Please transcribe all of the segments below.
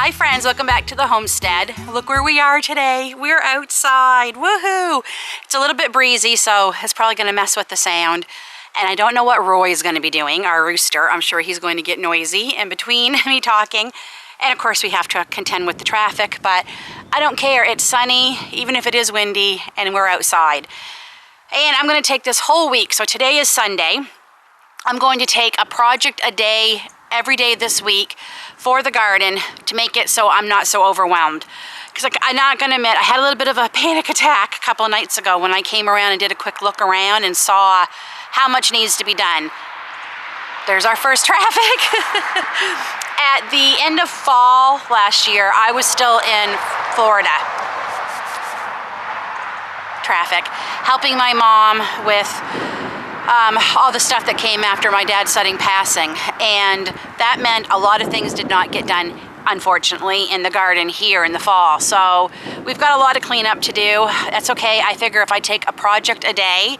Hi friends, welcome back to the homestead. Look where we are today. We're outside, woohoo! It's a little bit breezy, so it's probably gonna mess with the sound. And I don't know what Roy is gonna be doing, our rooster. I'm sure he's going to get noisy in between me talking. And of course we have to contend with the traffic, but I don't care, it's sunny, even if it is windy, and we're outside. And I'm gonna take this whole week, so today is Sunday. I'm going to take a project a day, every day this week for the garden to make it so I'm not so overwhelmed. Because I'm not gonna admit, I had a little bit of a panic attack a couple of nights ago when I came around and did a quick look around and saw how much needs to be done. There's our first traffic. At the end of fall last year, I was still in Florida. Traffic, helping my mom with all the stuff that came after my dad's sudden passing, and that meant a lot of things did not get done, unfortunately, in the garden here in the fall. So we've got a lot of cleanup to do. That's okay. I figure if I take a project a day,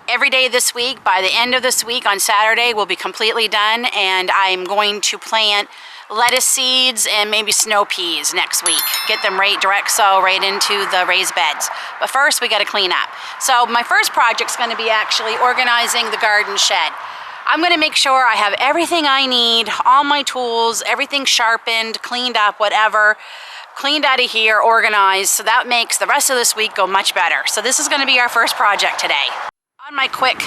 every day this week, by the end of this week on Saturday, we'll be completely done, and I'm going to plant lettuce seeds and maybe snow peas next week. Get them direct sow right into the raised beds. But first we got to clean up. So my first project's going to be actually organizing the garden shed. I'm going to make sure I have everything I need, all my tools, everything sharpened, cleaned up, whatever, cleaned out of here, organized, so that makes the rest of this week go much better. So this is going to be our first project today. On my quick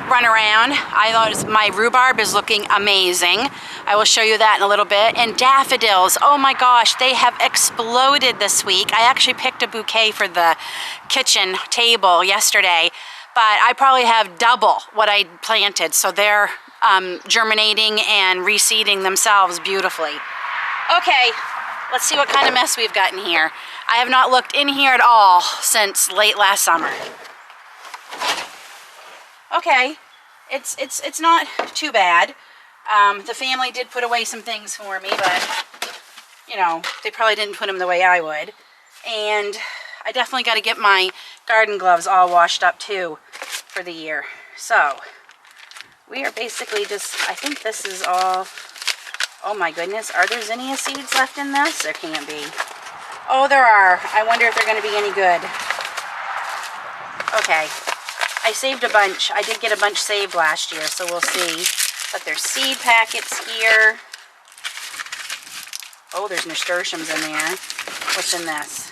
run around, I thought my rhubarb is looking amazing. I will show you that in a little bit. And daffodils, oh my gosh, they have exploded this week. I actually picked a bouquet for the kitchen table yesterday, but I probably have double what I planted, so they're germinating and reseeding themselves beautifully. Okay, let's see what kind of mess we've got in here. I have not looked in here at all since late last summer. Okay, it's not too bad. The family did put away some things for me, but you know, they probably didn't put them the way I would. And I definitely got to get my garden gloves all washed up too for the year. So we are basically just, I think this is all, oh my goodness, are there zinnia seeds left in this? There can't be. Oh, there are. I wonder if they're going to be any good. Okay. I saved a bunch. I did get a bunch saved last year, so we'll see. But there's seed packets here. Oh, there's nasturtiums in there. What's in this?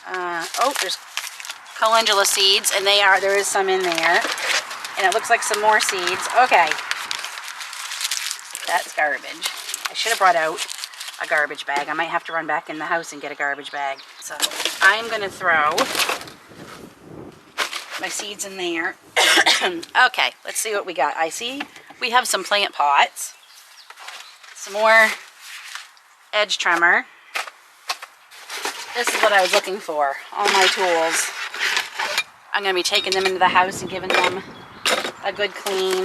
Oh, there's calendula seeds, and there is some in there. And it looks like some more seeds. Okay. That's garbage. I should have brought out a garbage bag. I might have to run back in the house and get a garbage bag. So I'm going to throw my seeds in there. Okay, let's see what we got. I see we have some plant pots, some more edge trimmer. This is what I was looking for, all my tools. I'm going to be taking them into the house and giving them a good clean.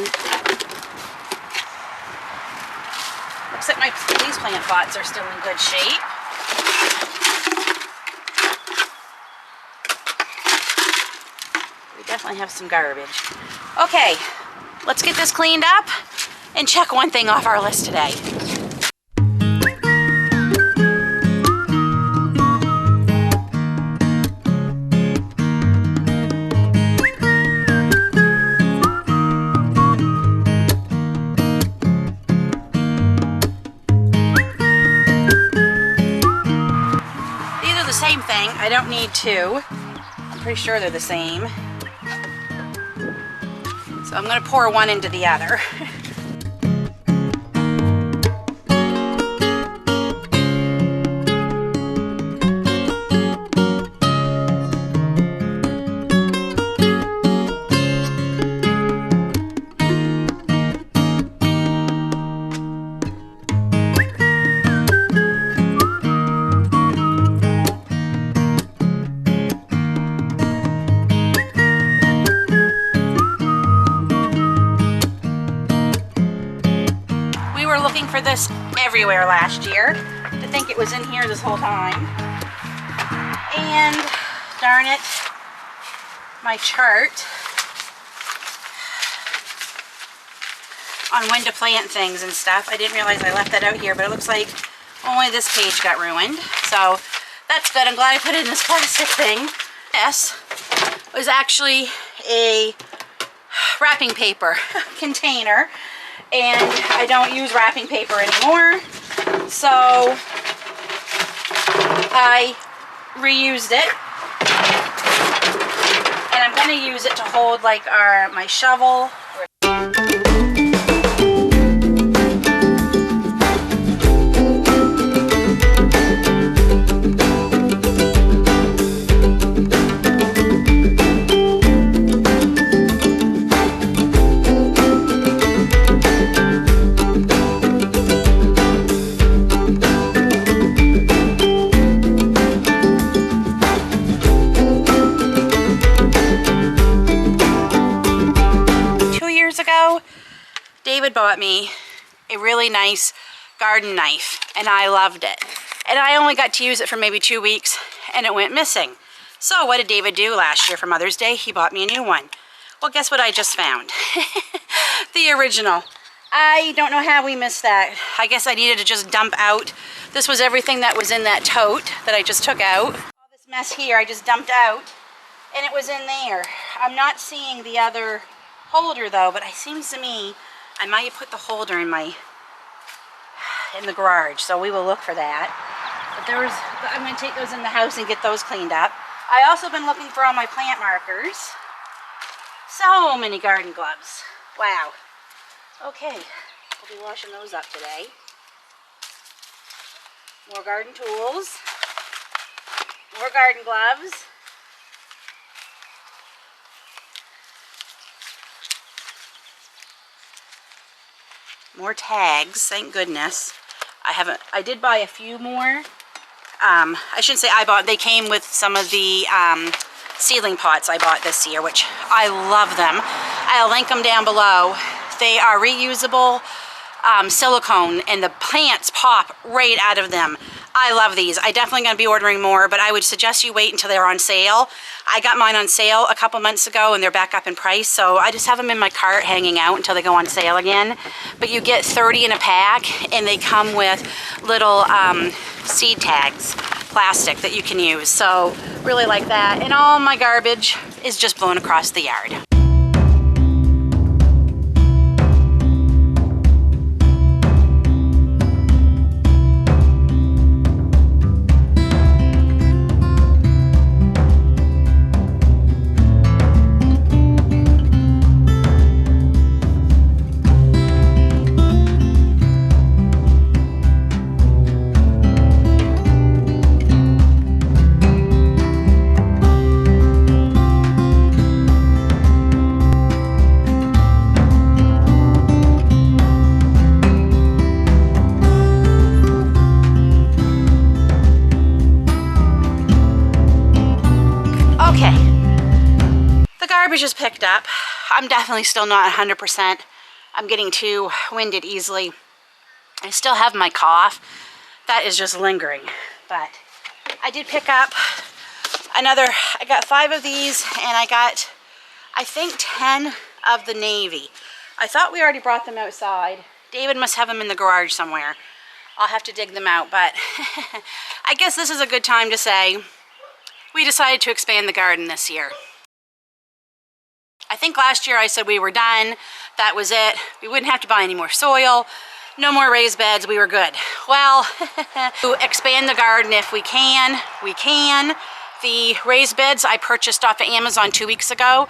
Looks like these plant pots are still in good shape. Definitely have some garbage. Okay, let's get this cleaned up and check one thing off our list today. These are the same thing. I don't need two. I'm pretty sure they're the same. So I'm going to pour one into the other. For this everywhere last year. I think it was in here this whole time. And darn it, my chart on when to plant things and stuff. I didn't realize I left that out here, but it looks like Only this page got ruined, so that's good. I'm glad I put it in this plastic thing. This was actually a wrapping paper container, and I don't use wrapping paper anymore, so I reused it, and I'm going to use it to hold like my shovel. David bought me a really nice garden knife, and I loved it. And I only got to use it for maybe 2 weeks, and it went missing. So what did David do last year for Mother's Day? He bought me a new one. Well, guess what I just found? The original. I don't know how we missed that. I guess I needed to just dump out. This was everything that was in that tote that I just took out. All this mess here I just dumped out, and it was in there. I'm not seeing the other holder though, but it seems to me I might have put the holder in the garage, so we will look for that. But I'm going to take those in the house and get those cleaned up. I also been looking for all my plant markers. So many garden gloves. Wow. Okay, we'll be washing those up today. More garden tools. More garden gloves. More tags, thank goodness. I did buy a few more. I shouldn't say I bought, they came with some of the seedling pots I bought this year, which I love them. I'll link them down below. They are reusable silicone, and the plants pop right out of them. I love these. I definitely going to be ordering more, but I would suggest you wait until they're on sale. I got mine on sale a couple months ago, and they're back up in price, so I just have them in my cart hanging out until they go on sale again. But you get 30 in a pack, and they come with little seed tags, plastic, that you can use. So really like that. And all my garbage is just blown across the yard. Is picked up. I'm definitely still not 100%. I'm getting too winded easily. I still have my cough. That is just lingering. But I did pick up another, I got 5 of these, and I got, I think, 10 of the navy. I thought we already brought them outside. David must have them in the garage somewhere. I'll have to dig them out, but I guess this is a good time to say we decided to expand the garden this year. I think last year I said we were done, that was it. We wouldn't have to buy any more soil, no more raised beds, we were good. Well, to expand the garden if we can, we can. The raised beds I purchased off of Amazon 2 weeks ago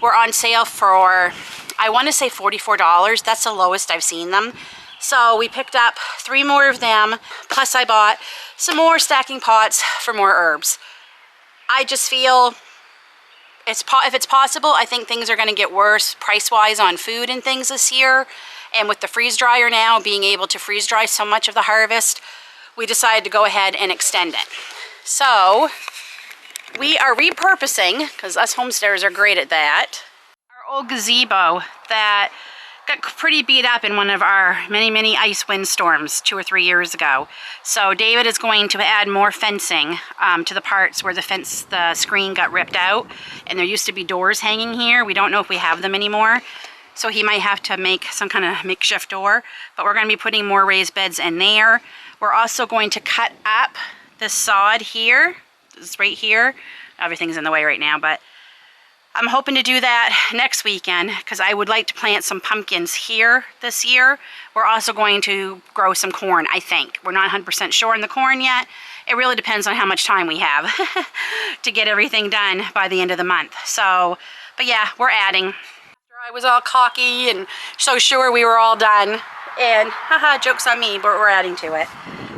were on sale for, I want to say $44. That's the lowest I've seen them. So we picked up 3 more of them, plus I bought some more stacking pots for more herbs. I just feel if it's possible, I think things are going to get worse price-wise on food and things this year. And with the freeze dryer now being able to freeze dry so much of the harvest, we decided to go ahead and extend it. So we are repurposing, because us homesteaders are great at that, our old gazebo that got pretty beat up in one of our many ice windstorms 2 or 3 years ago. So David is going to add more fencing to the parts where the screen got ripped out, and there used to be doors hanging here. We don't know if we have them anymore, so he might have to make some kind of makeshift door, but we're going to be putting more raised beds in there. We're also going to cut up the sod here. This is right here. Everything's in the way right now, but I'm hoping to do that next weekend because I would like to plant some pumpkins here this year. We're also going to grow some corn, I think. We're not 100% sure on the corn yet. It really depends on how much time we have to get everything done by the end of the month. So, but yeah, we're adding. I was all cocky and so sure we were all done. And haha, joke's on me, but we're adding to it.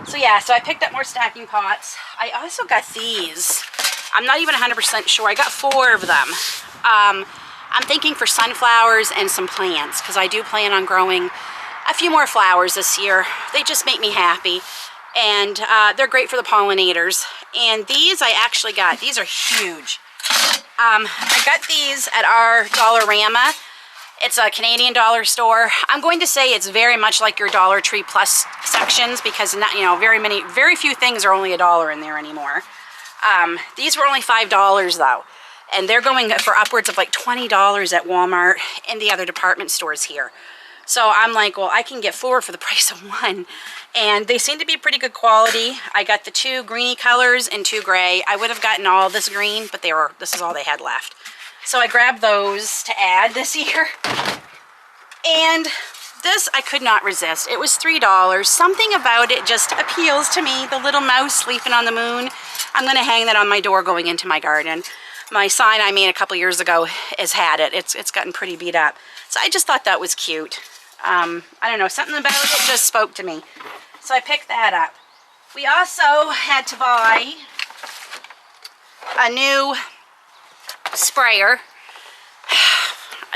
So yeah, so I picked up more stacking pots. I also got these. I'm not even 100% sure. I got 4 of them. I'm thinking for sunflowers and some plants because I do plan on growing a few more flowers this year. They just make me happy. And they're great for the pollinators. And these I actually got. These are huge. I got these at our Dollarama. It's a Canadian dollar store. I'm going to say it's very much like your Dollar Tree Plus sections because not, you know, very few things are only $1 in there anymore. These were only $5 though, and they're going for upwards of like $20 at Walmart and the other department stores here. So I'm like, well, I can get 4 for the price of 1, and they seem to be pretty good quality. I got the 2 greeny colors and 2 gray. I would have gotten all this green, but this is all they had left. So I grabbed those to add this year, and this I could not resist. It was $3. Something about it just appeals to me. The little mouse sleeping on the moon. I'm going to hang that on my door going into my garden. My sign I made a couple years ago has had it. It's gotten pretty beat up. So I just thought that was cute. I don't know, something about it just spoke to me. So I picked that up. We also had to buy a new sprayer.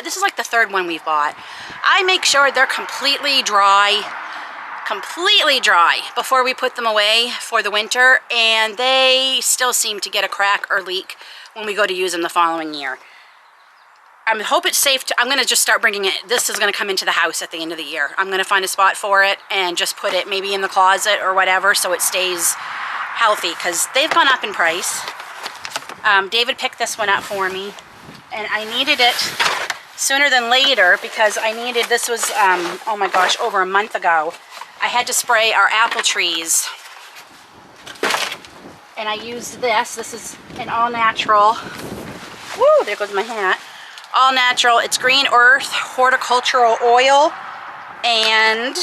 This is like the 3rd one we've bought. I make sure they're completely dry before we put them away for the winter, and they still seem to get a crack or leak when we go to use them the following year. I hope it's safe I'm going to just start bringing it. This is going to come into the house at the end of the year. I'm going to find a spot for it and just put it maybe in the closet or whatever so it stays healthy because they've gone up in price. David picked this one up for me, and I needed it sooner than later because this was, oh my gosh, over a month ago. I had to spray our apple trees, and I used this. This is an all-natural, woo, there goes my hat. All-natural, it's green earth, horticultural oil, and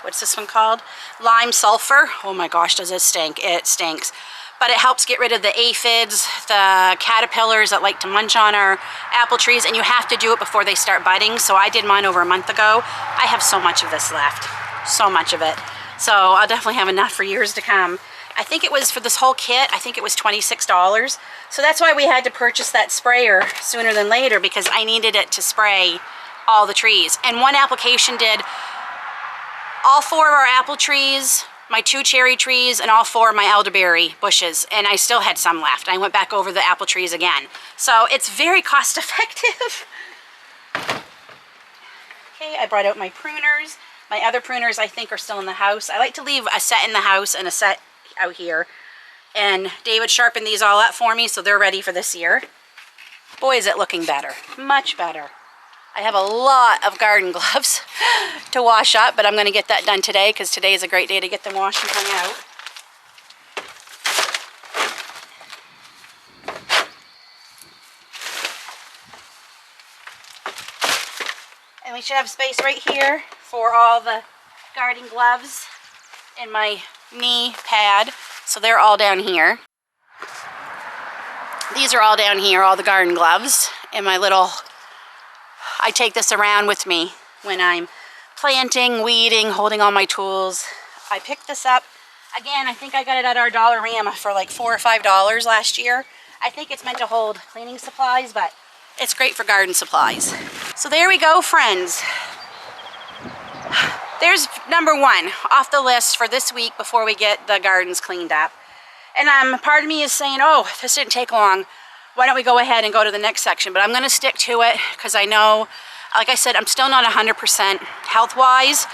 what's this one called? Lime sulfur. Oh my gosh, does it stink? It stinks. But it helps get rid of the aphids, the caterpillars that like to munch on our apple trees, and you have to do it before they start budding. So I did mine over a month ago. I have so much of this left, so much of it. So I'll definitely have enough for years to come. I think it was for this whole kit, I think it was $26. So that's why we had to purchase that sprayer sooner than later because I needed it to spray all the trees. And one application did all 4 of our apple trees, my 2 cherry trees, and all 4 of my elderberry bushes, and I still had some left. I went back over the apple trees again. So it's very cost effective. Okay, I brought out my pruners. My other pruners I think are still in the house. I like to leave a set in the house and a set out here. And David sharpened these all up for me so they're ready for this year. Boy, is it looking better. Much better. I have a lot of garden gloves to wash up, but I'm going to get that done today because today is a great day to get them washed and hung out. And we should have space right here for all the garden gloves and my knee pad. So they're all down here. These are all down here, all the garden gloves and my little... I take this around with me when I'm planting, weeding, holding all my tools. I picked this up. Again, I think I got it at our Dollarama for like $4 or $5 last year. I think it's meant to hold cleaning supplies, but it's great for garden supplies. So there we go, friends. There's number 1 off the list for this week before we get the gardens cleaned up. And part of me is saying, oh, this didn't take long. Why don't we go ahead and go to the next section? But I'm going to stick to it because I know, like I said, I'm still not 100% health-wise,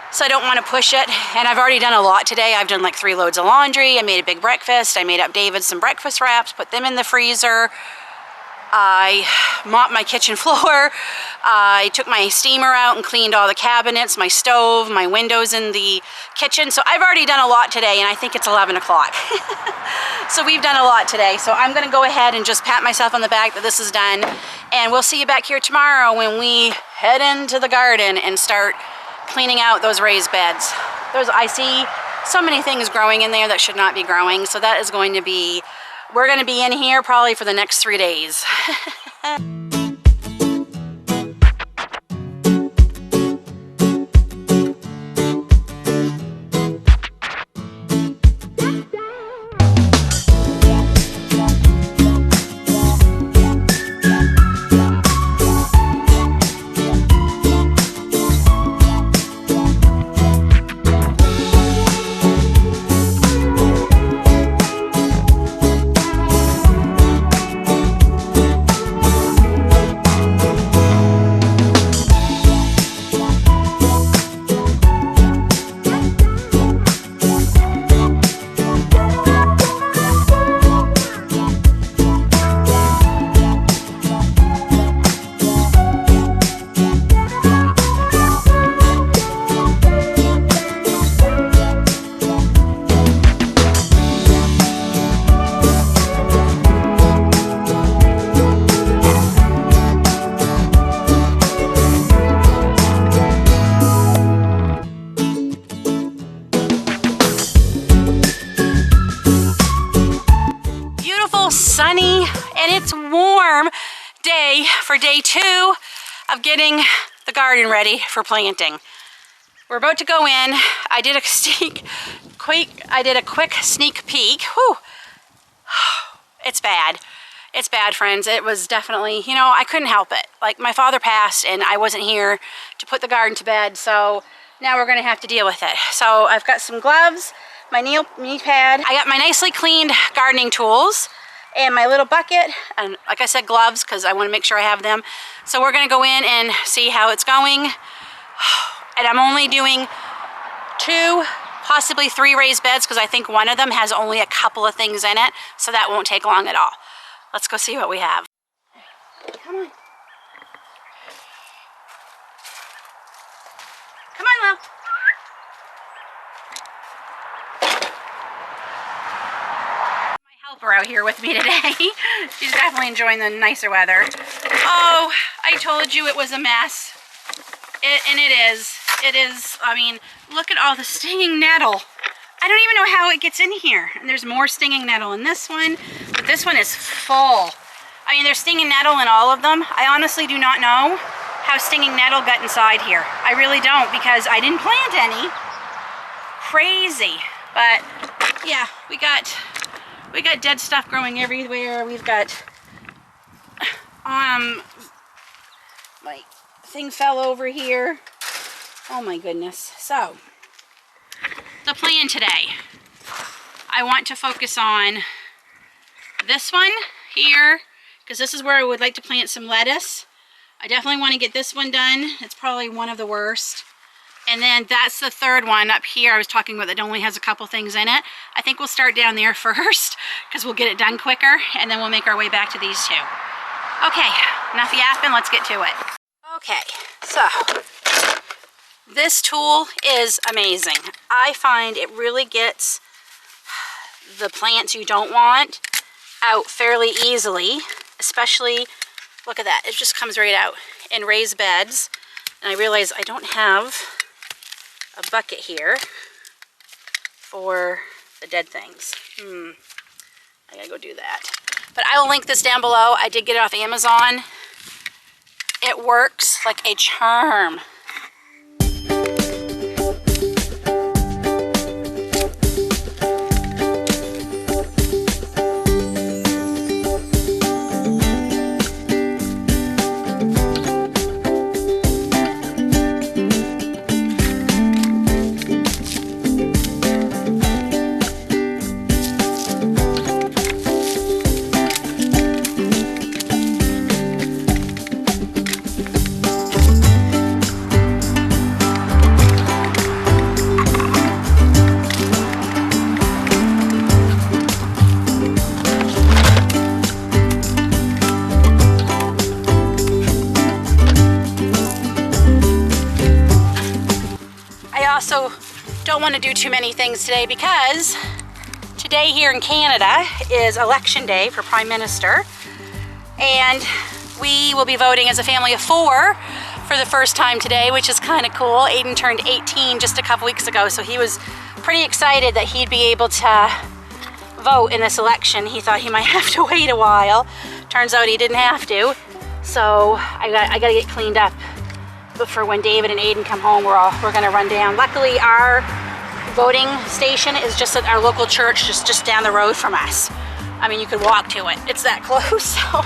so I don't want to push it. And I've already done a lot today. I've done like 3 loads of laundry. I made a big breakfast. I made up David some breakfast wraps, put them in the freezer. I mopped my kitchen floor. I took my steamer out and cleaned all the cabinets, my stove, my windows in the kitchen. So I've already done a lot today, and I think it's 11 o'clock. So we've done a lot today. So I'm gonna go ahead and just pat myself on the back that this is done. And we'll see you back here tomorrow when we head into the garden and start cleaning out those raised beds. I see so many things growing in there that should not be growing. So that is going to be, we're gonna be in here probably for the next 3 days. Sunny, and it's warm day for day 2 of getting the garden ready for planting. We're about to go in. I did a quick sneak peek. Whew. It's bad. It's bad, friends. It was definitely, you know, I couldn't help it. Like, my father passed and I wasn't here to put the garden to bed, so now we're gonna have to deal with it. So I've got some gloves, my knee pad. I got my nicely cleaned gardening tools and my little bucket, and like I said, gloves, because I want to make sure I have them. So we're going to go in and see how it's going. And I'm only doing 2, possibly 3 raised beds, because I think one of them has only a couple of things in it, so that won't take long at all. Let's go see what we have. Come on. Come on, Lil. Helper out here with me today. She's definitely enjoying the nicer weather. Oh, I told you it was a mess. And it is. It is, I mean, look at all the stinging nettle. I don't even know how it gets in here. And there's more stinging nettle in this one, but this one is full. I mean, there's stinging nettle in all of them. I honestly do not know how stinging nettle got inside here. I really don't, because I didn't plant any. Crazy. But yeah, we got dead stuff growing everywhere. We've got, my thing fell over here. Oh my goodness. So, the plan today, I want to focus on this one here, because this is where I would like to plant some lettuce. I definitely want to get this one done. It's probably one of the worst. And then that's the third one up here I was talking about that only has a couple things in it. I think we'll start down there first, because we'll get it done quicker, and then we'll make our way back to these 2. Okay, enough yapping, let's get to it. Okay, so this tool is amazing. I find it really gets the plants you don't want out fairly easily, especially, look at that, it just comes right out in raised beds. And I realize I don't have a bucket here for the dead things. I gotta go do that. But I will link this down below. I did get it off Amazon. It works like a charm. don't want to do too many things today because today here in Canada is election day for Prime Minister, and we will be voting as a family of 4 for the first time today, which is kind of cool. Aiden turned 18 just a couple weeks ago, so he was pretty excited that he'd be able to vote in this election. He thought he might have to wait a while. Turns out he didn't have to. So I gotta get cleaned up. But for when David and Aiden come home, we're gonna run down. Luckily, our voting station is just at our local church, just down the road from us. I mean, you could walk to it. It's that close. So.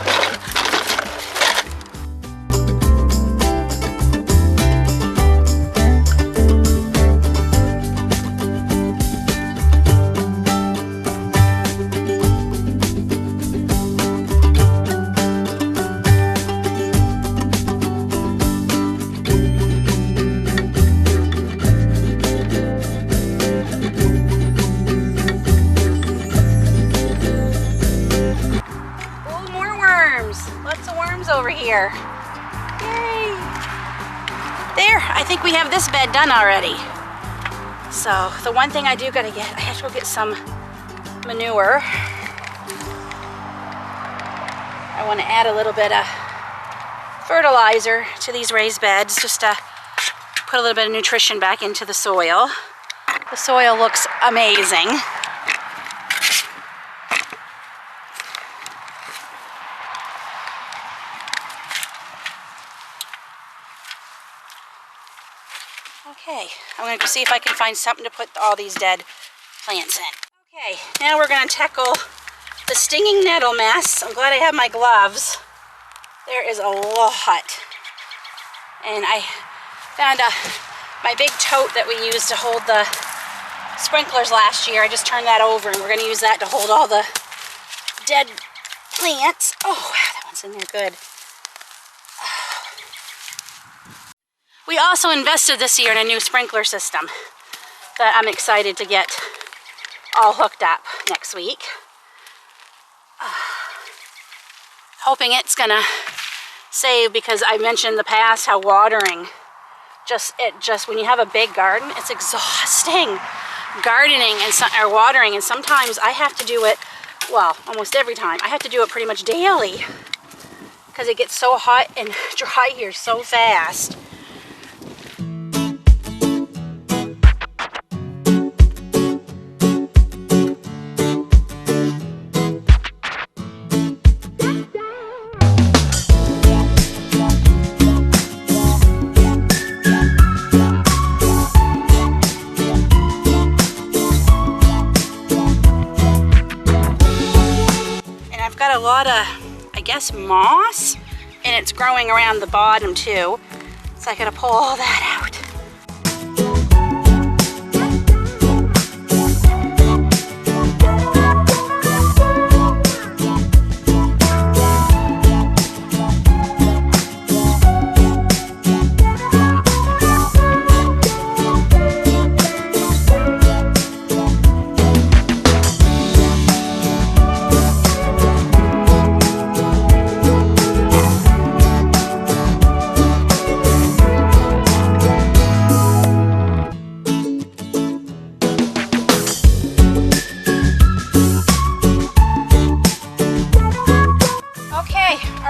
Over here. Yay! There, I think we have this bed done already. So the one thing I do gotta get, I have to go get some manure. I want to add a little bit of fertilizer to these raised beds just to put a little bit of nutrition back into the soil. The soil looks amazing. Okay, I'm going to see if I can find something to put all these dead plants in. Okay, now we're going to tackle the stinging nettle mess. I'm glad I have my gloves. There is a lot. And I found my big tote that we used to hold the sprinklers last year. I just turned that over, and we're going to use that to hold all the dead plants. Oh, wow, that one's in there good. We also invested this year in a new sprinkler system that I'm excited to get all hooked up next week. Hoping it's gonna save, because I mentioned in the past how watering, when you have a big garden, it's exhausting gardening or watering, and sometimes I have to do it, well, almost every time, I have to do it pretty much daily because it gets so hot and dry here so fast. A lot of, I guess, moss, and it's growing around the bottom too, so I gotta pull all that out.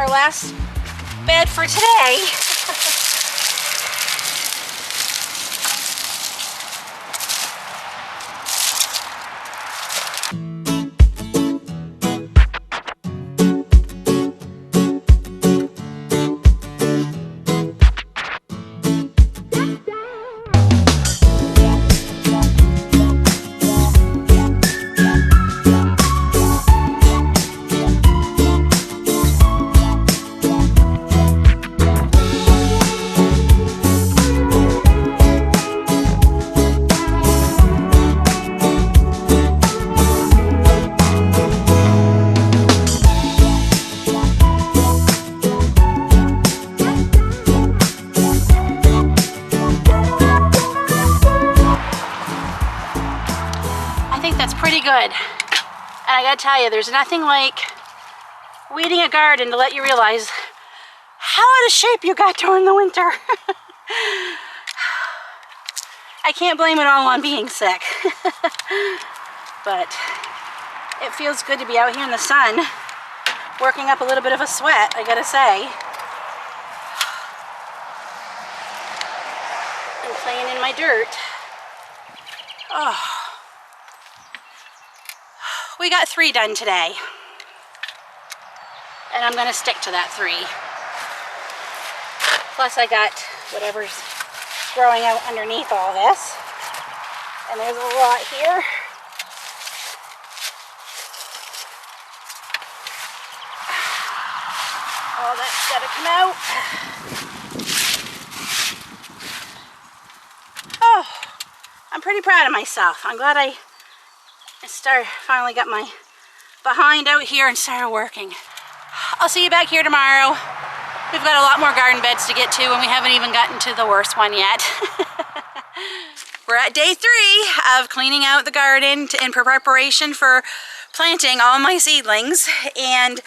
Last bed for today. Good. And I gotta tell you, there's nothing like weeding a garden to let you realize how out of shape you got during the winter. I can't blame it all on being sick. But it feels good to be out here in the sun, working up a little bit of a sweat, I gotta say. And playing in my dirt. Oh. We got 3 done today. And I'm gonna stick to that 3. Plus I got whatever's growing out underneath all this. And there's a lot here. All that's gotta come out. Oh, I'm pretty proud of myself. I'm glad I finally got my behind out here and started working. I'll see you back here tomorrow. We've got a lot more garden beds to get to, and we haven't even gotten to the worst one yet. We're at day 3 of cleaning out the garden in preparation for planting all my seedlings, and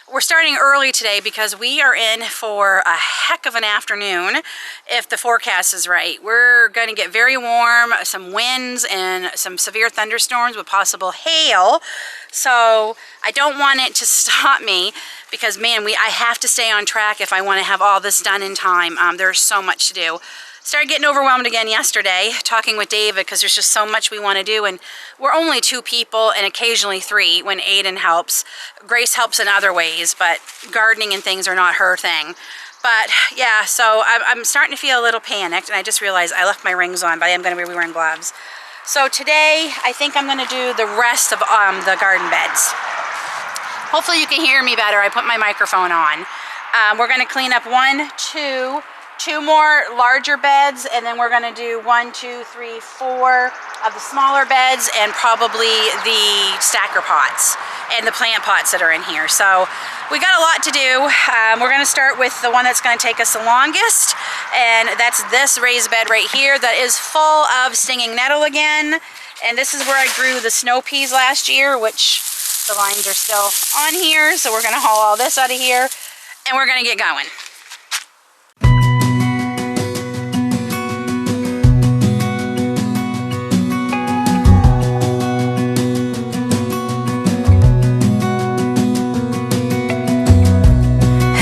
we're starting early today because we are in for a heck of an afternoon if the forecast is right. We're going to get very warm, some winds and some severe thunderstorms with possible hail. So I don't want it to stop me because, man, I have to stay on track if I want to have all this done in time. There's so much to do. Started getting overwhelmed again yesterday talking with David because there's just so much we want to do, and we're only 2 people and occasionally 3 when Aiden helps. Grace helps in other ways, but gardening and things are not her thing. But yeah, so I'm starting to feel a little panicked, and I just realized I left my rings on, but I am going to be wearing gloves. So today I think I'm going to do the rest of the garden beds. Hopefully you can hear me better. I put my microphone on. We're going to clean up 2 more larger beds, and then we're going to do 1, 2, 3, 4 of the smaller beds, and probably the stacker pots and the plant pots that are in here. So we got a lot to do. We're going to start with the one that's going to take us the longest, and that's this raised bed right here that is full of stinging nettle again. And this is where I grew the snow peas last year, which the lines are still on here. So we're going to haul all this out of here, and we're going to get going.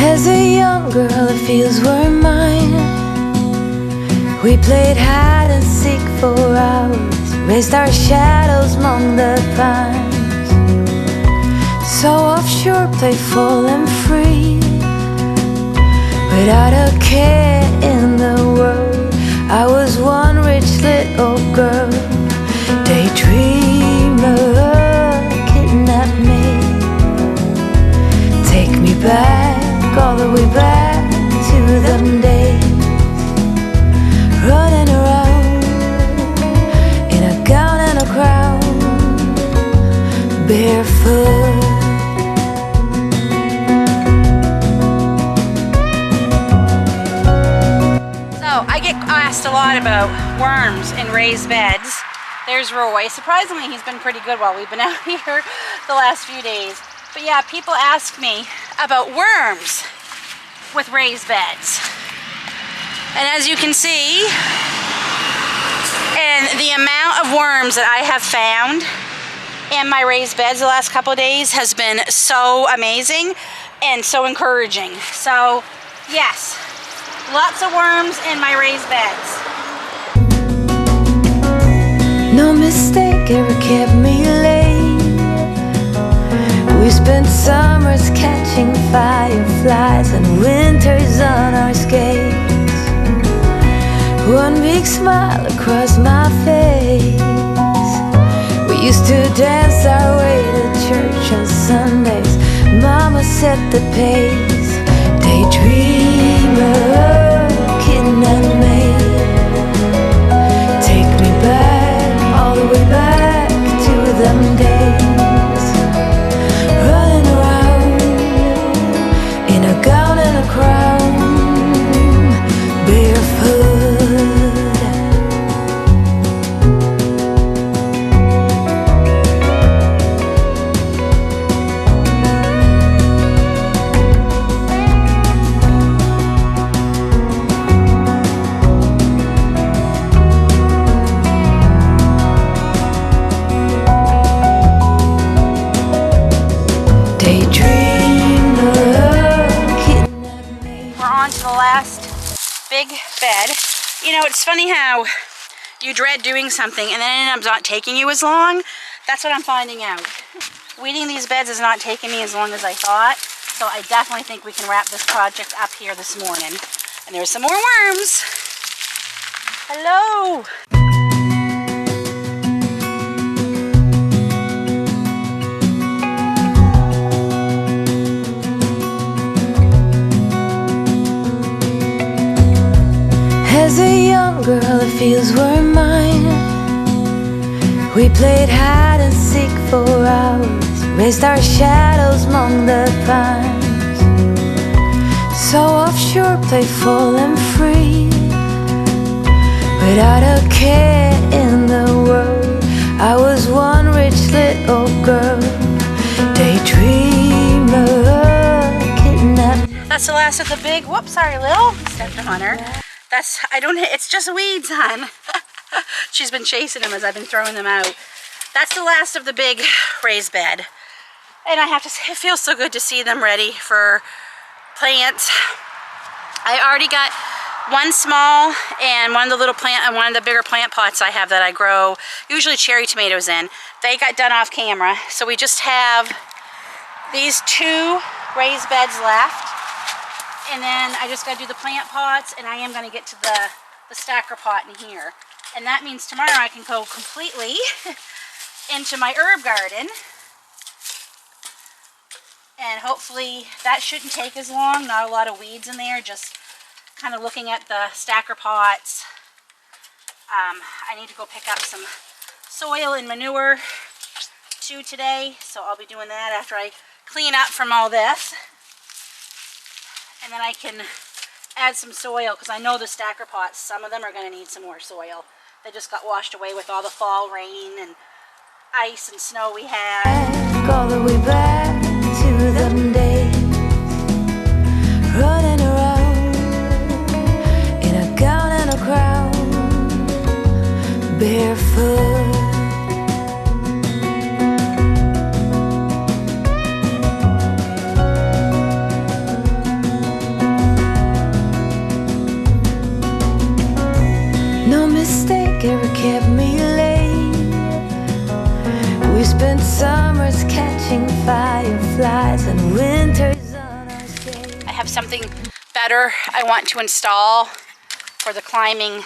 As a young girl, the fields were mine. We played hide and seek for hours, raised our shadows among the pines. So offshore, playful and free, without a care in the world. I was one rich little girl, daydreamer, kidnap me, take me back, all the way back to them days, running around in a gown and a crown, barefoot. So I get asked a lot about worms in raised beds. There's Roy. Surprisingly, he's been pretty good while we've been out here the last few days. But yeah, people ask me about worms with raised beds. And as you can see, and the amount of worms that I have found in my raised beds the last couple of days has been so amazing and so encouraging. So yes, lots of worms in my raised beds. No mistake ever kept me late. We spent summers catching fireflies and winters on our skates. One big smile across my face. We used to dance our way to church on Sundays. Mama set the pace. Daydreamer, kidnap me, take me back, all the way back to them days. Gown and a crown, barefoot. big bed. You know, it's funny how you dread doing something and then it ends up not taking you as long. That's what I'm finding out. Weeding these beds is not taking me as long as I thought. So I definitely think we can wrap this project up here this morning. And there's some more worms. Hello. As a young girl, the fields were mine. We played hide and seek for hours, raised our shadows among the pines. So offshore, playful and free, without a care in the world. I was one rich little girl, daydreamer, kidnapped. That's the last of the big, whoops, sorry, Lil. Stepped on her. It's just weeds, hon. She's been chasing them as I've been throwing them out. That's the last of the big raised bed. And I have to say, it feels so good to see them ready for plants. I already got one small and one of the little plant and one of the bigger plant pots I have that I grow usually cherry tomatoes in. They got done off camera. So we just have these 2 raised beds left. And then I just got to do the plant pots, and I am going to get to the stacker pot in here. And that means tomorrow I can go completely into my herb garden. And hopefully that shouldn't take as long. Not a lot of weeds in there, just kind of looking at the stacker pots. I need to go pick up some soil and manure too today. So I'll be doing that after I clean up from all this. And then I can add some soil, because I know the stacker pots, some of them are going to need some more soil. They just got washed away with all the fall rain and ice and snow we had. All the way back to them days, running around in a gown and a crown, barefoot. No mistake ever kept me late. We spent summers catching fireflies and winters on our skates. I have something better I want to install for the climbing.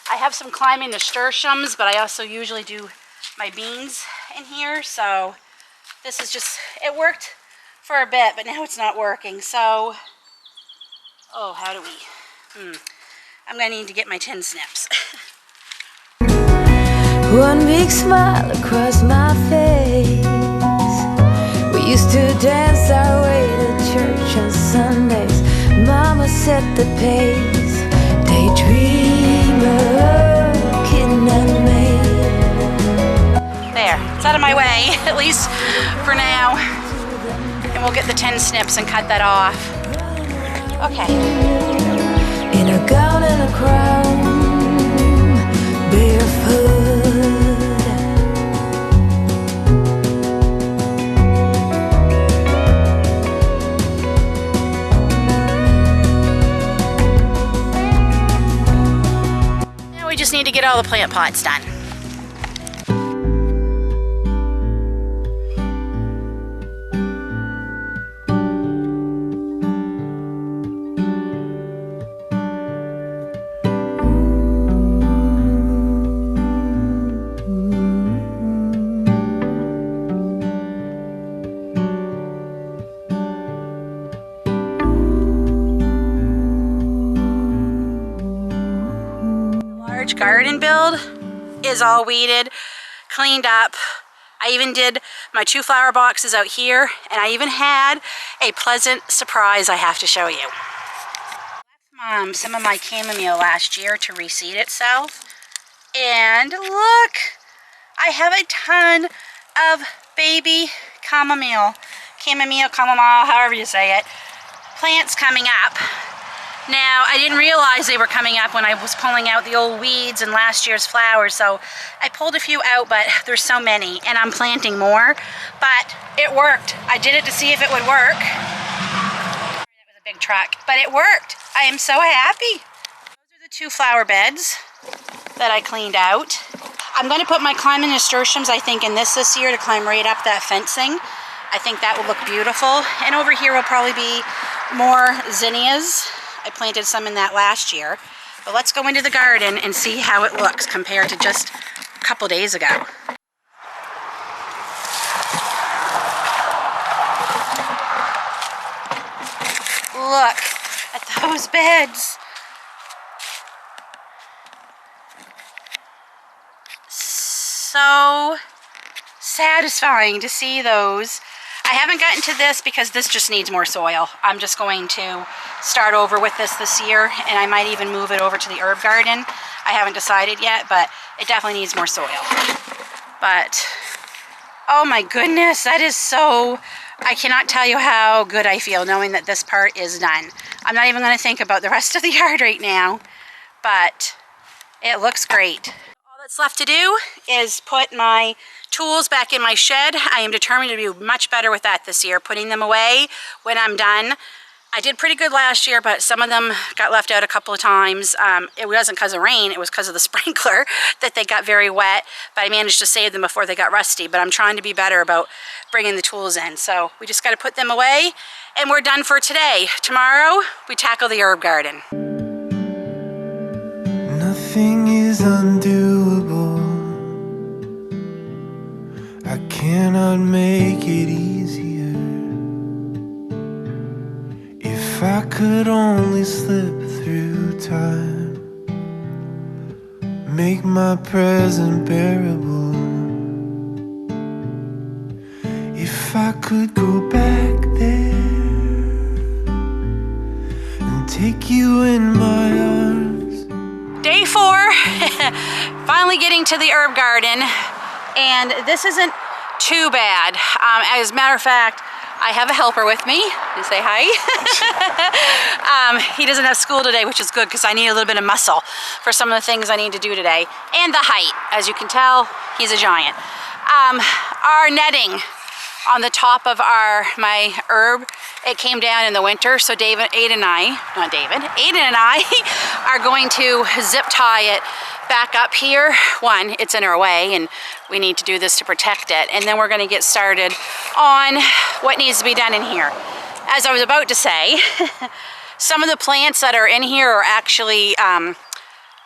I have some climbing nasturtiums, but I also usually do my beans in here. So this is just, it worked for a bit, but now it's not working. So, oh, how do we? I'm going to need to get my tin snips. One big smile across my face. We used to dance our way to church on Sundays. Mama set the pace. Daydreamer, kidnapped me. There, it's out of my way, at least for now. And we'll get the tin snips and cut that off. Okay. In a gown and a crown, barefoot. Now we just need to get all the plant pots done. Garden build is all weeded, cleaned up. I even did my 2 flower boxes out here, and I even had a pleasant surprise I have to show you. I left some of my chamomile last year to reseed itself, and look, I have a ton of baby chamomile, however you say it, plants coming up. Now, I didn't realize they were coming up when I was pulling out the old weeds and last year's flowers, so I pulled a few out, but there's so many, and I'm planting more. But it worked. I did it to see if it would work. That was a big truck, but it worked. I am so happy. 2 flower beds that I cleaned out. I'm going to put my climbing nasturtiums, I think, in this year to climb right up that fencing. I think that will look beautiful. And over here will probably be more zinnias. I planted some in that last year. But let's go into the garden and see how it looks compared to just a couple days ago. Look at those beds. So satisfying to see those. I haven't gotten to this because this just needs more soil. I'm just going to start over with this year, and I might even move it over to the herb garden. I haven't decided yet, but it definitely needs more soil. But oh my goodness, that is so, I cannot tell you how good I feel knowing that this part is done. I'm not even going to think about the rest of the yard right now, but it looks great. All that's left to do is put my tools back in my shed. I am determined to do much better with that this year, putting them away when I'm done. I did pretty good last year, but some of them got left out a couple of times. It wasn't because of rain, it was because of the sprinkler that they got very wet, but I managed to save them before they got rusty. But I'm trying to be better about bringing the tools in. So we just got to put them away, and we're done for today. Tomorrow, we tackle the herb garden. Nothing is undoable. I cannot make it easier. If I could only slip through time, make my present bearable. If I could go back there and take you in my arms. Day 4, finally getting to the herb garden, and this isn't too bad. As a matter of fact, I have a helper with me. You say hi. He doesn't have school today, which is good because I need a little bit of muscle for some of the things I need to do today. And the height, as you can tell, he's a giant. Our netting on the top of my herb, it came down in the winter, so Aiden and I are going to zip tie it back up here. One, it's in our way, and we need to do this to protect it. And then we're going to get started on what needs to be done in here. As I was about to say, some of the plants that are in here are actually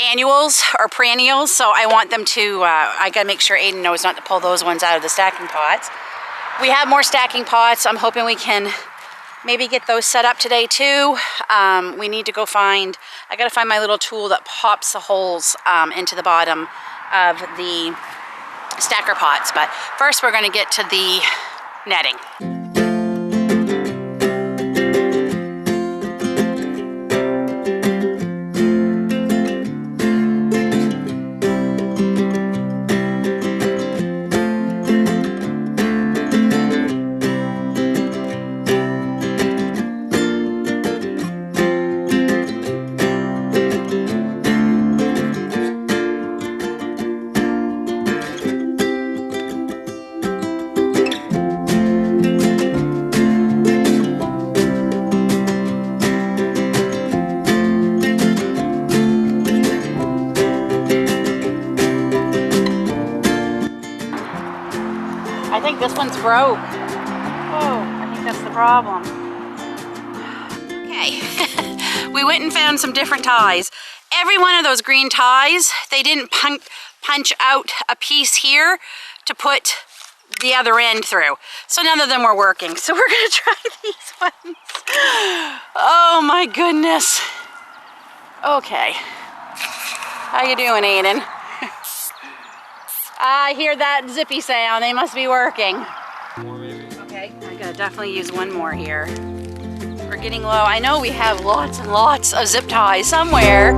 annuals or perennials, so I want them to, I got to make sure Aiden knows not to pull those ones out of the stacking pots. We have more stacking pots. I'm hoping we can maybe get those set up today too. We need to go find, I gotta find my little tool that pops the holes into the bottom of the stacker pots. But first we're gonna get to the netting. I think this one's broke. Oh, I think that's the problem. Okay, we went and found some different ties. Every one of those green ties, they didn't punch out a piece here to put the other end through. So none of them were working. So we're gonna try these ones. Oh my goodness. Okay. How you doing, Aiden? I hear that zippy sound. They must be working. Okay, I gotta definitely use one more here. We're getting low. I know we have lots and lots of zip ties somewhere.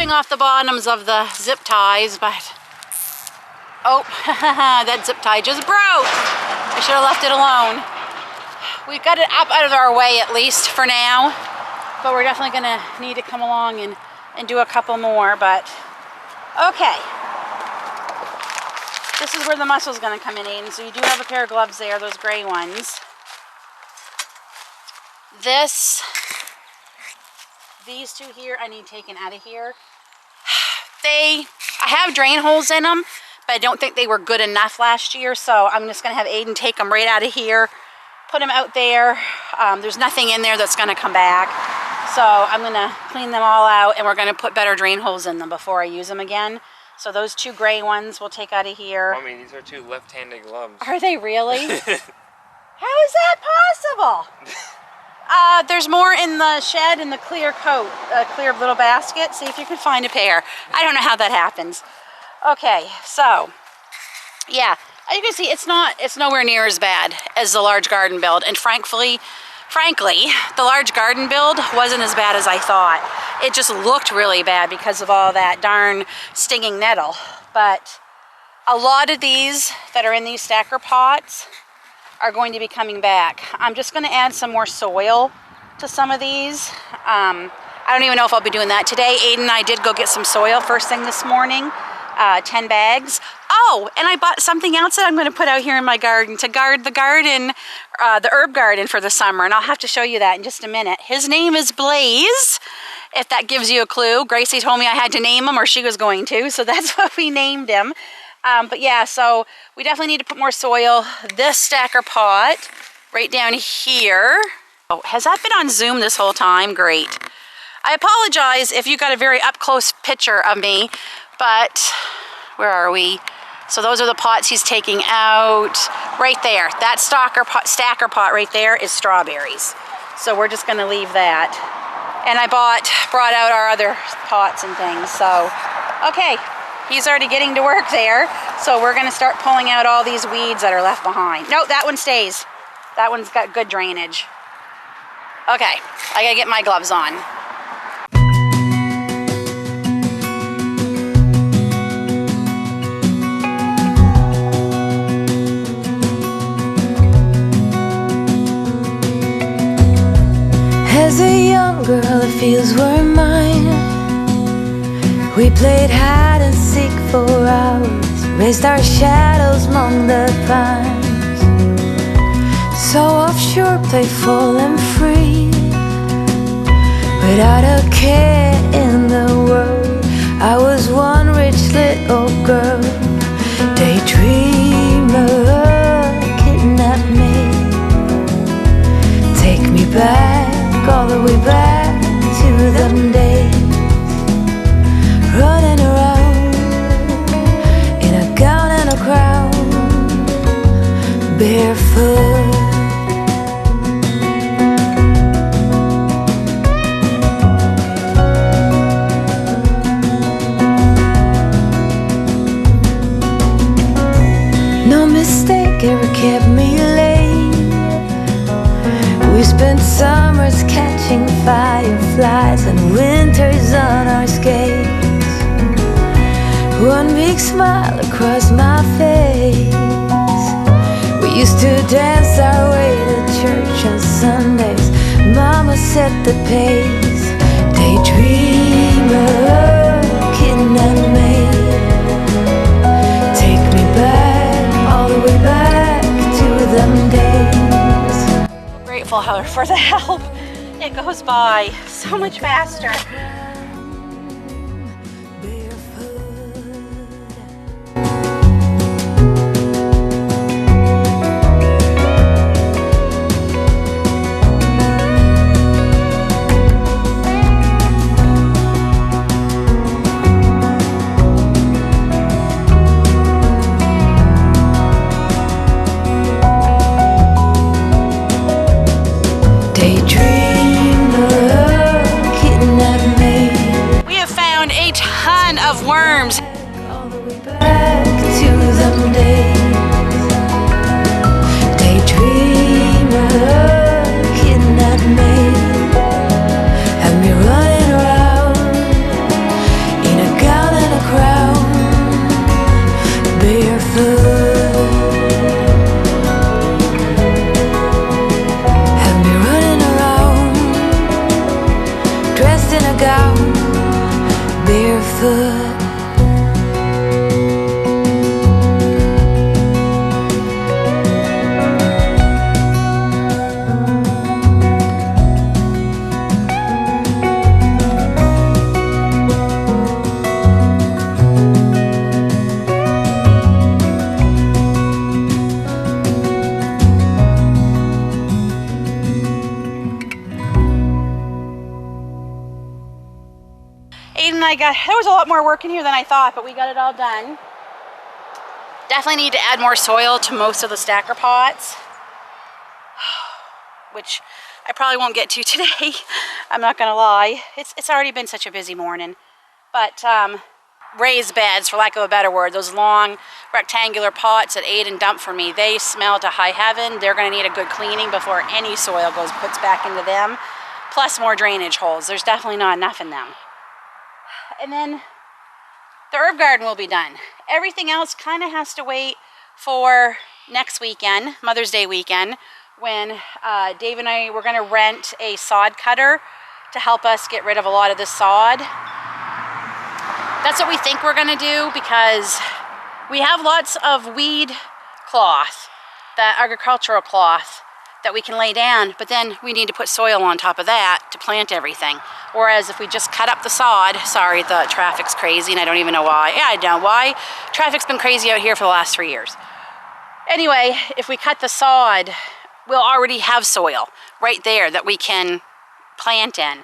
clipping off the bottoms of the zip ties, but oh, that zip tie just broke. I should have left it alone. We've got it up out of our way at least for now, but we're definitely gonna need to come along and do a couple more, but okay. This is where the muscle's gonna come in, Aiden. So you do have a pair of gloves there, those gray ones. These two here, I need taken out of here. I have drain holes in them, but I don't think they were good enough last year, so I'm just gonna have Aiden take them right out of here, put them out there. There's nothing in there that's gonna come back. So I'm gonna clean them all out, and we're gonna put better drain holes in them before I use them again. So those two gray ones we'll take out of here. Mommy, these are two left-handed gloves. Are they really? How is that possible? There's more in the shed in the clear coat, clear little basket. See if you can find a pair. I don't know how that happens. Okay, so yeah, as you can see, it's nowhere near as bad as the large garden build. And frankly, the large garden build wasn't as bad as I thought. It just looked really bad because of all that darn stinging nettle. But a lot of these that are in these stacker pots are going to be coming back. I'm just going to add some more soil to some of these. I don't even know if I'll be doing that today. Aiden and I did go get some soil first thing this morning, 10 bags. Oh, and I bought something else that I'm going to put out here in my garden to guard the garden, the herb garden for the summer, and I'll have to show you that in just a minute. His name is Blaze, if that gives you a clue. Gracie told me I had to name him, or she was going to, so that's what we named him. But yeah, so we definitely need to put more soil. This stacker pot right down here. Oh, has that been on Zoom this whole time? Great. I apologize if you got a very up-close picture of me, but where are we? So those are the pots he's taking out. Right there, that stacker pot right there is strawberries. So we're just gonna leave that. And I brought out our other pots and things, so, okay. He's already getting to work there, so we're gonna start pulling out all these weeds that are left behind. No, that one stays. That one's got good drainage. Okay, I gotta get my gloves on. As a young girl, it feels we're mine. We played hide and seek for hours, raised our shadows among the pines. So offshore, playful and free, without a care in the world. I was one rich little girl, daydreamer, kidnap me. Take me back, all the way back to them days. Running around in a gown and a crown, barefoot. No mistake ever kept me late. We spent summers catching fireflies and winters on our skates. One big smile across my face. We used to dance our way to church on Sundays. Mama set the pace. Daydreamer, kidnap me. Take me back, all the way back to them days. I'm grateful for the help. It goes by so much faster. Daydreamer, kidnap me. out barefoot. There was a lot more work in here than I thought, but we got it all done. Definitely need to add more soil to most of the stacker pots, which I probably won't get to today. I'm not gonna lie. It's already been such a busy morning. But raised beds, for lack of a better word, those long rectangular pots that Aiden dumped for me, they smell to high heaven. They're gonna need a good cleaning before any soil puts back into them, plus more drainage holes. There's definitely not enough in them. And then the herb garden will be done. Everything else kind of has to wait for next weekend, Mother's Day weekend, when Dave and I, we're gonna rent a sod cutter to help us get rid of a lot of the sod. That's what we think we're gonna do, because we have lots of weed cloth, the agricultural cloth that we can lay down, but then we need to put soil on top of that to plant everything. Whereas if we just cut up the sod, sorry, the traffic's crazy and I don't even know why. Yeah, I know why. Traffic's been crazy out here for the last 3 years. Anyway, if we cut the sod, we'll already have soil right there that we can plant in.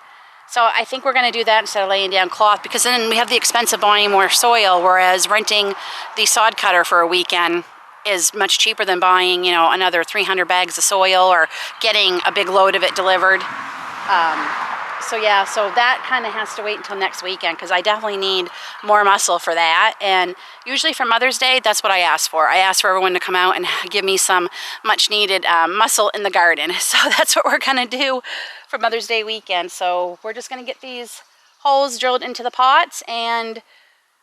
So I think we're gonna do that instead of laying down cloth, because then we have the expense of buying more soil, whereas renting the sod cutter for a weekend is much cheaper than buying, you know, another 300 bags of soil or getting a big load of it delivered. So yeah, so that kind of has to wait until next weekend, because I definitely need more muscle for that. And usually for Mother's Day, that's what I ask for. I ask for everyone to come out and give me some much needed muscle in the garden. So that's what we're gonna do for Mother's Day weekend. So we're just gonna get these holes drilled into the pots, and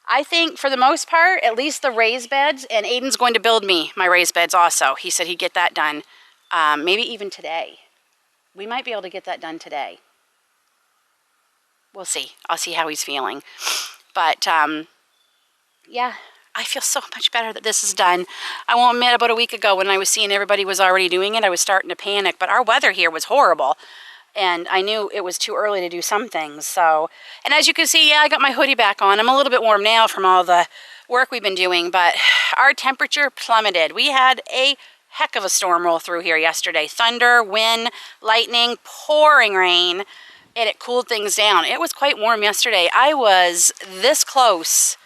I think for the most part, at least the raised beds, and Aiden's going to build me my raised beds also. He said he'd get that done, maybe even today. We might be able to get that done today. We'll see. I'll see how he's feeling. But yeah, I feel so much better that this is done. I won't admit, about a week ago when I was seeing everybody was already doing it, I was starting to panic, but our weather here was horrible. And I knew it was too early to do some things. So, and as you can see, yeah, I got my hoodie back on. I'm a little bit warm now from all the work we've been doing, but our temperature plummeted. We had a heck of a storm roll through here yesterday. Thunder, wind, lightning, pouring rain, and it cooled things down. It was quite warm yesterday. I was this close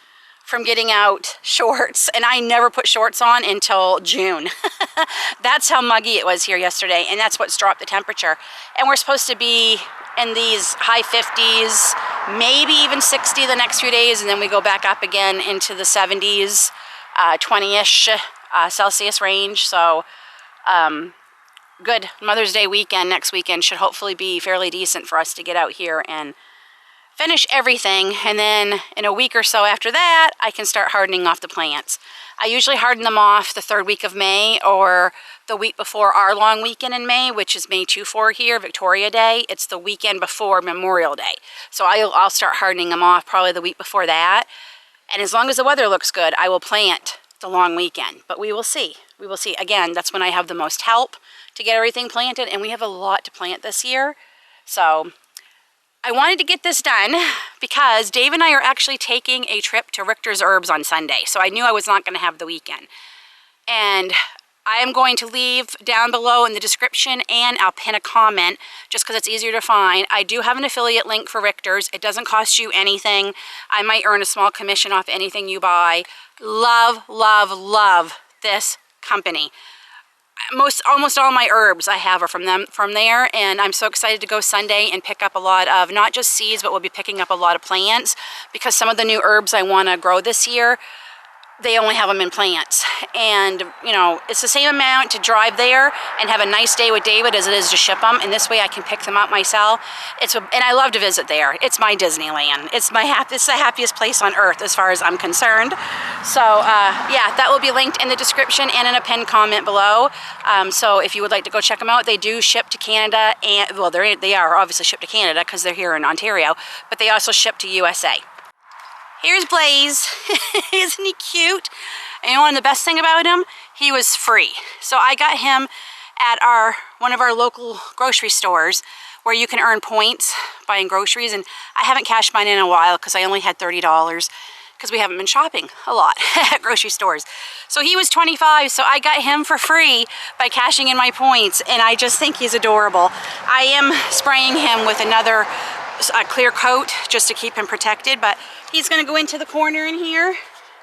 from getting out shorts, and I never put shorts on until June. That's how muggy it was here yesterday, and that's what's dropped the temperature. And we're supposed to be in these high 50s, maybe even 60 the next few days, and then we go back up again into the 70s, 20-ish Celsius range. So good. Mother's Day weekend next weekend should hopefully be fairly decent for us to get out here and finish everything, and then in a week or so after that, I can start hardening off the plants. I usually harden them off the 3rd week of May, or the week before our long weekend in May, which is May 2-4 here, Victoria Day. It's the weekend before Memorial Day. So I'll start hardening them off probably the week before that. And as long as the weather looks good, I will plant the long weekend. But we will see. We will see. Again, that's when I have the most help to get everything planted, and we have a lot to plant this year. So I wanted to get this done because Dave and I are actually taking a trip to Richter's Herbs on Sunday. So I knew I was not going to have the weekend. And I am going to leave down below in the description, and I'll pin a comment just because it's easier to find. I do have an affiliate link for Richter's. It doesn't cost you anything. I might earn a small commission off anything you buy. Love, love, love this company. Almost all my herbs I have are from there, and I'm so excited to go Sunday and pick up a lot of not just seeds, but we'll be picking up a lot of plants, because some of the new herbs I want to grow this year they only have them in plants. And, you know, it's the same amount to drive there and have a nice day with David as it is to ship them. And this way I can pick them up myself. And I love to visit there. It's my Disneyland. It's the happiest place on earth as far as I'm concerned. So, yeah, that will be linked in the description and in a pinned comment below. So if you would like to go check them out, they do ship to Canada. And, well, they are obviously shipped to Canada because they're here in Ontario. But they also ship to USA. Here's Blaze. Isn't he cute? And you know, the best thing about him, he was free. So I got him at one of our local grocery stores where you can earn points buying groceries. And I haven't cashed mine in a while because I only had $30 because we haven't been shopping a lot at grocery stores. So he was 25, so I got him for free by cashing in my points. And I just think he's adorable. I am spraying him with another clear coat just to keep him protected, but he's gonna go into the corner in here.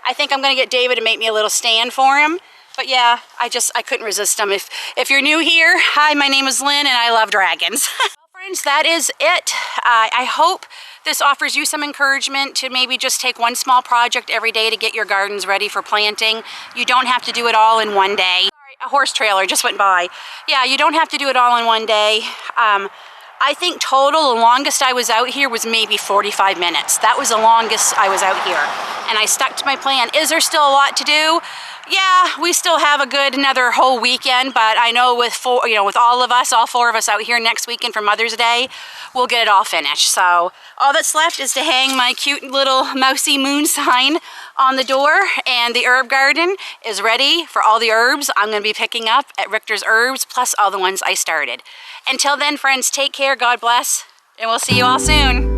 I think I'm gonna get David to make me a little stand for him. But yeah, I couldn't resist him. If you're new here, hi, my name is Lynn and I love dragons. Well, friends, that is it. I hope this offers you some encouragement to maybe just take one small project every day to get your gardens ready for planting. You don't have to do it all in one day. Sorry, a horse trailer just went by. Yeah, you don't have to do it all in one day. I think total, the longest I was out here was maybe 45 minutes. That was the longest I was out here. And I stuck to my plan. Is there still a lot to do? Yeah, we still have another whole weekend, but I know with all of us, all 4 of us out here next weekend for Mother's Day, we'll get it all finished. So all that's left is to hang my cute little mousy moon sign on the door, and the herb garden is ready for all the herbs I'm going to be picking up at Richter's Herbs, plus all the ones I started. Until then, friends, take care, God bless, and we'll see you all soon.